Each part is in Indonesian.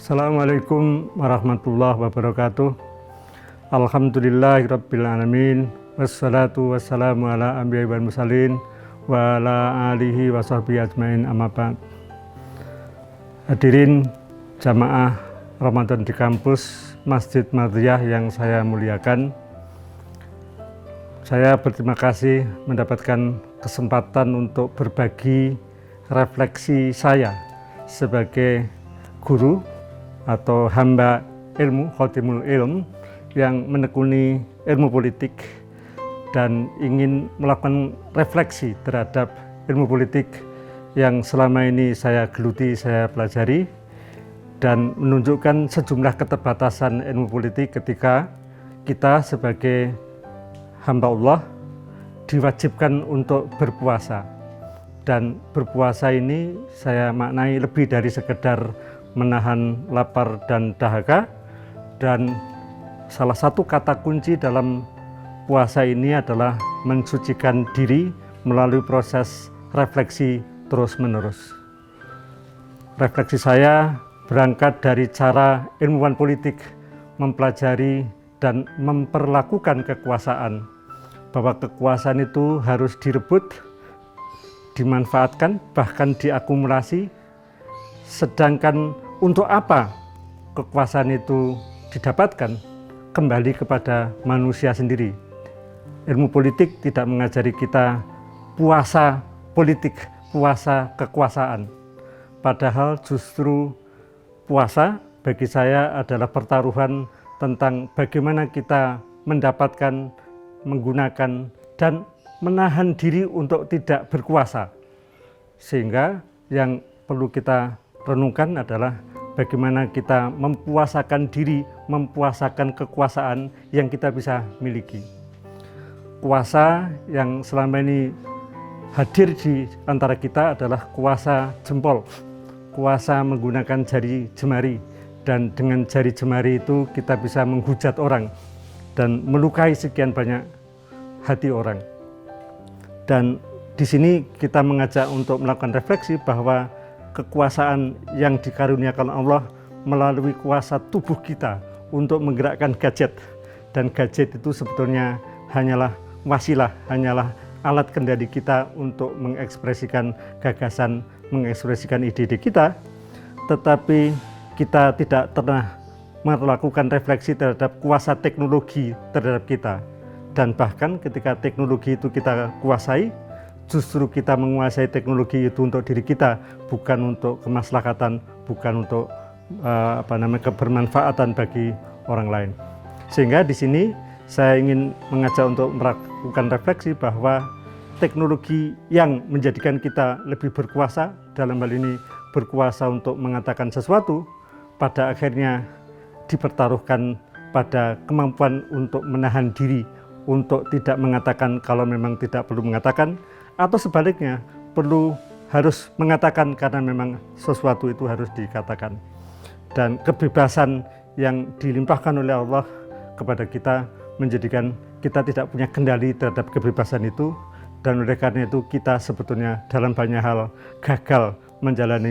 Assalamualaikum warahmatullahi wabarakatuh. Alhamdulillahirabbil alamin. Wassalatu wassalamu ala anbiya'i wal mursalin wa ala alihi wa sahbihi ajmain, amma ba'd. Hadirin jamaah Ramadan di kampus Masjid Madriyah yang saya muliakan. Saya berterima kasih mendapatkan kesempatan untuk berbagi refleksi saya sebagai guru atau hamba ilmu, khotimul ilm, yang menekuni ilmu politik dan ingin melakukan refleksi terhadap ilmu politik yang selama ini saya geluti, saya pelajari, dan menunjukkan sejumlah keterbatasan ilmu politik ketika kita sebagai hamba Allah diwajibkan untuk berpuasa. Dan berpuasa ini saya maknai lebih dari sekedar menahan lapar dan dahaga, dan salah satu kata kunci dalam puasa ini adalah mensucikan diri melalui proses refleksi terus-menerus. Refleksi saya berangkat dari cara ilmuwan politik mempelajari dan memperlakukan kekuasaan, bahwa kekuasaan itu harus direbut, dimanfaatkan, bahkan diakumulasi. Sedangkan untuk apa kekuasaan itu didapatkan? Kembali kepada manusia sendiri. Ilmu politik tidak mengajari kita puasa politik, puasa kekuasaan. Padahal justru puasa bagi saya adalah pertaruhan tentang bagaimana kita mendapatkan, menggunakan, dan menahan diri untuk tidak berkuasa. Sehingga yang perlu kita renungkan adalah bagaimana kita mempuasakan diri, mempuasakan kekuasaan yang kita bisa miliki. Kuasa yang selama ini hadir di antara kita adalah kuasa jempol, kuasa menggunakan jari jemari, dan dengan jari jemari itu kita bisa menghujat orang dan melukai sekian banyak hati orang. Dan di sini kita mengajak untuk melakukan refleksi bahwa kekuasaan yang dikaruniakan Allah melalui kuasa tubuh kita untuk menggerakkan gadget, dan gadget itu sebetulnya hanyalah wasilah, hanyalah alat kendali kita untuk mengekspresikan gagasan, mengekspresikan ide-ide kita, tetapi kita tidak pernah melakukan refleksi terhadap kuasa teknologi terhadap kita. Dan bahkan ketika teknologi itu kita kuasai, justru kita menguasai teknologi itu untuk diri kita, bukan untuk kemaslahatan, bukan untuk kebermanfaatan bagi orang lain. Sehingga di sini saya ingin mengajak untuk melakukan refleksi bahwa teknologi yang menjadikan kita lebih berkuasa, dalam hal ini berkuasa untuk mengatakan sesuatu, pada akhirnya dipertaruhkan pada kemampuan untuk menahan diri, untuk tidak mengatakan kalau memang tidak perlu mengatakan, atau sebaliknya harus mengatakan karena memang sesuatu itu harus dikatakan. Dan kebebasan yang dilimpahkan oleh Allah kepada kita menjadikan kita tidak punya kendali terhadap kebebasan itu, dan oleh karena itu kita sebetulnya dalam banyak hal gagal menjalani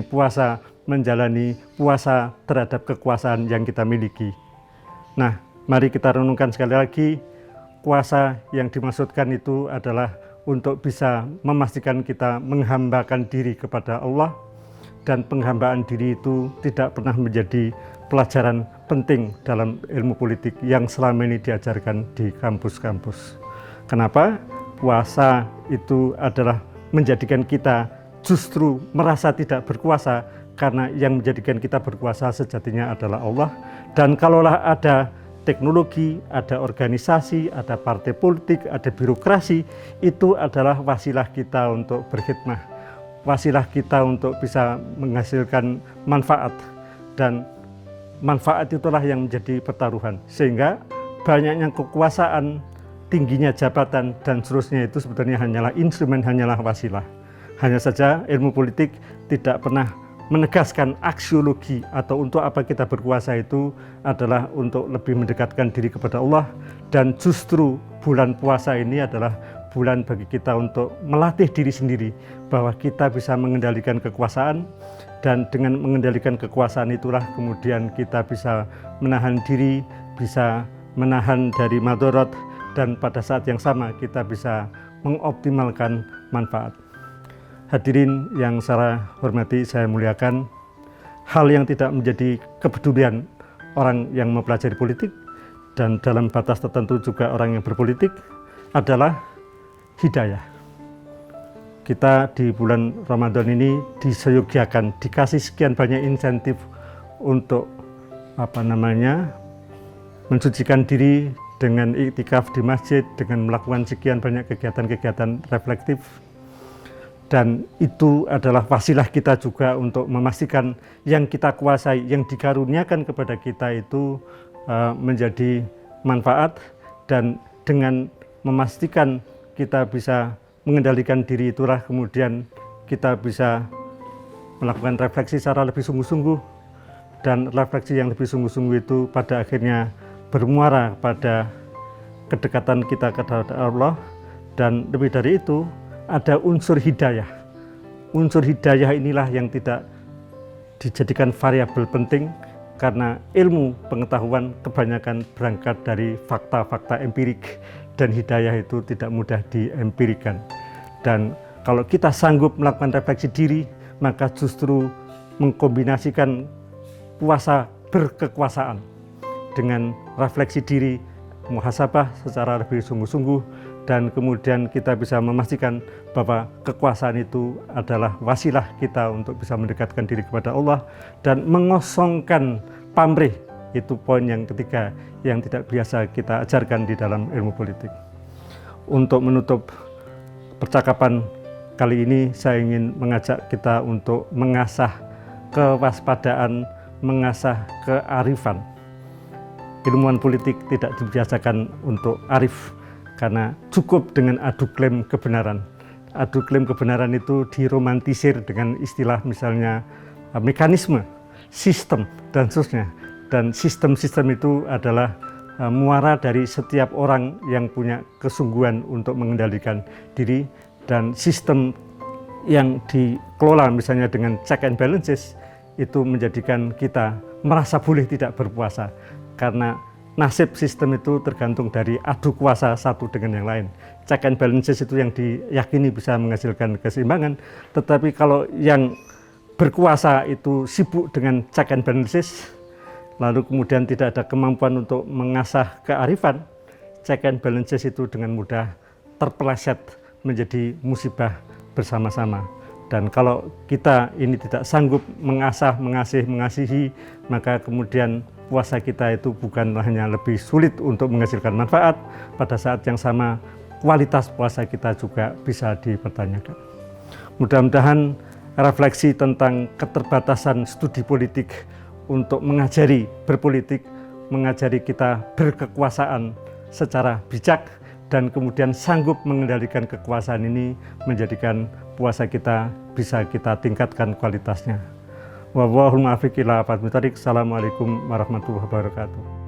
puasa terhadap kekuasaan yang kita miliki. Nah, mari kita renungkan sekali lagi, kuasa yang dimaksudkan itu adalah untuk bisa memastikan kita menghambakan diri kepada Allah, dan penghambaan diri itu tidak pernah menjadi pelajaran penting dalam ilmu politik yang selama ini diajarkan di kampus-kampus. Kenapa? Puasa itu adalah menjadikan kita justru merasa tidak berkuasa, karena yang menjadikan kita berkuasa sejatinya adalah Allah. Dan kalaulah ada teknologi, ada organisasi, ada partai politik, ada birokrasi, itu adalah wasilah kita untuk berkhidmah, wasilah kita untuk bisa menghasilkan manfaat, dan manfaat itulah yang menjadi pertaruhan. Sehingga banyaknya kekuasaan, tingginya jabatan, dan seterusnya itu sebetulnya hanyalah instrumen, hanyalah wasilah. Hanya saja ilmu politik tidak pernah menegaskan aksiologi atau untuk apa kita berkuasa itu adalah untuk lebih mendekatkan diri kepada Allah. Dan justru bulan puasa ini adalah bulan bagi kita untuk melatih diri sendiri bahwa kita bisa mengendalikan kekuasaan, Dan dengan mengendalikan kekuasaan itulah kemudian kita bisa menahan diri, bisa menahan dari madorot, dan pada saat yang sama kita bisa mengoptimalkan manfaat. Hadirin yang saya hormati, saya muliakan, hal yang tidak menjadi kepedulian orang yang mempelajari politik dan dalam batas tertentu juga orang yang berpolitik adalah hidayah. Kita di bulan Ramadan ini diseyogiakan, dikasih sekian banyak insentif untuk mensucikan diri dengan iktikaf di masjid, dengan melakukan sekian banyak kegiatan-kegiatan reflektif. Dan itu adalah wasilah kita juga untuk memastikan yang kita kuasai, yang dikaruniakan kepada kita itu menjadi manfaat, dan dengan memastikan kita bisa mengendalikan diri itulah kemudian kita bisa melakukan refleksi secara lebih sungguh-sungguh, dan refleksi yang lebih sungguh-sungguh itu pada akhirnya bermuara pada kedekatan kita kepada Allah. Dan lebih dari itu ada unsur hidayah. Unsur hidayah inilah yang tidak dijadikan variabel penting, karena ilmu pengetahuan kebanyakan berangkat dari fakta-fakta empirik, dan hidayah itu tidak mudah diempirikan. Dan kalau kita sanggup melakukan refleksi diri, maka justru mengkombinasikan puasa berkekuasaan dengan refleksi diri, muhasabah secara lebih sungguh-sungguh, dan kemudian kita bisa memastikan bahwa kekuasaan itu adalah wasilah kita untuk bisa mendekatkan diri kepada Allah dan mengosongkan pamrih. Itu poin yang ketiga yang tidak biasa kita ajarkan di dalam ilmu politik. Untuk menutup percakapan kali ini, saya ingin mengajak kita untuk mengasah kewaspadaan, mengasah kearifan. Ilmuwan politik tidak dibiasakan untuk arif, karena cukup dengan adu klaim kebenaran. Adu klaim kebenaran itu diromantisir dengan istilah misalnya mekanisme, sistem, dan seterusnya. Dan sistem-sistem itu adalah muara dari setiap orang yang punya kesungguhan untuk mengendalikan diri, dan sistem yang dikelola misalnya dengan check and balances itu menjadikan kita merasa boleh tidak berpuasa, karena nasib sistem itu tergantung dari adu kuasa satu dengan yang lain. Check and balances itu yang diyakini bisa menghasilkan keseimbangan, tetapi kalau yang berkuasa itu sibuk dengan check and balances, lalu kemudian tidak ada kemampuan untuk mengasah kearifan, check and balances itu dengan mudah terpeleset menjadi musibah bersama-sama. Dan kalau kita ini tidak sanggup mengasah, mengasihi, maka kemudian puasa kita itu bukan hanya lebih sulit untuk menghasilkan manfaat, pada saat yang sama kualitas puasa kita juga bisa dipertanyakan. Mudah-mudahan refleksi tentang keterbatasan studi politik untuk mengajari berpolitik, mengajari kita berkekuasaan secara bijak, dan kemudian sanggup mengendalikan kekuasaan ini menjadikan puasa kita bisa kita tingkatkan kualitasnya. Wallahul muwaffiq ila aqwamit thoriq. Assalamualaikum warahmatullahi wabarakatuh.